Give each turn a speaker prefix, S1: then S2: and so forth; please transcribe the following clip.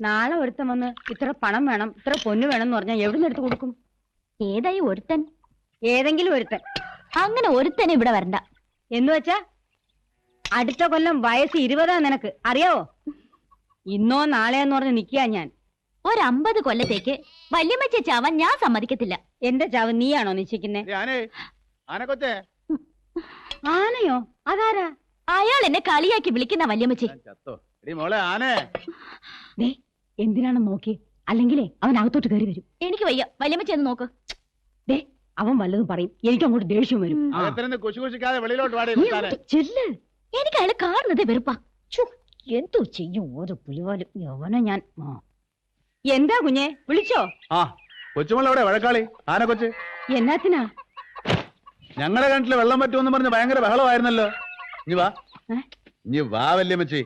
S1: നാളെ ഒരുത്തൻ വന്ന് ഇത്ര പണം വേണം, ഇത്ര പൊന്നു വേണം എന്ന് പറഞ്ഞാൽ എവിടെ നിന്ന് എടുത്ത് കൊടുക്കും?
S2: ഏതായി ഒരുത്തൻ?
S1: ഏതെങ്കിലും ഒരുത്തൻ.
S2: അങ്ങനെ ഒരുത്തനെ ഇവിടെ വരണ്ട.
S1: എന്ന് വെച്ചാ അടുത്ത കൊല്ലം വയസ്സ് 20 നിനക്ക് അറിയാവോ? ഇന്നോ നാളെയെന്ന് പറഞ്ഞ് നിൽക്കുക ഞാൻ.
S2: 50 കൊല്ലത്തേക്ക് വല്യമ്മ ചാവാൻ ഞാൻ സമ്മതിക്കത്തില്ല.
S1: എന്റെ ചാവ് നീയാണോ നിശ്ചയിക്കുന്നേ? ആനയോ? അതാരാ?
S2: അയാൾ എന്നെ കളിയാക്കി വിളിക്കുന്ന വല്യമ്മച്ചി.
S1: എന്തിനാണെന്ന് നോക്കി, അല്ലെങ്കിലേ അവൻ അകത്തോട്ട് കയറി വരും.
S2: എനിക്ക് വയ്യ, വല്യമ്മച്ചി എന്ന് നോക്ക്.
S1: അവൻ വല്ലതും പറയും, എനിക്ക് അങ്ങോട്ട് ദേഷ്യം വരും.
S2: എനിക്ക് അയാൾ കാണുന്നതേ വെറുപ്പാ.
S1: എന്തോ ചെയ്യും ഓരോ പുലിവാലും. യവനെ ഞാൻ. എന്താ കുഞ്ഞെ, വിളിച്ചോ?
S3: കൊച്ചുമോളെവിടെ വഴക്കാളി? ആന കൊച്ച്
S1: എന്നാത്തിനാ?
S3: ഞങ്ങളുടെ കിണറ്റില് വെള്ളം പറ്റുമെന്ന് പറഞ്ഞ് ഭയങ്കര ബഹളമായിരുന്നല്ലോ. ഇനി വാ വല്യമ്മച്ചി.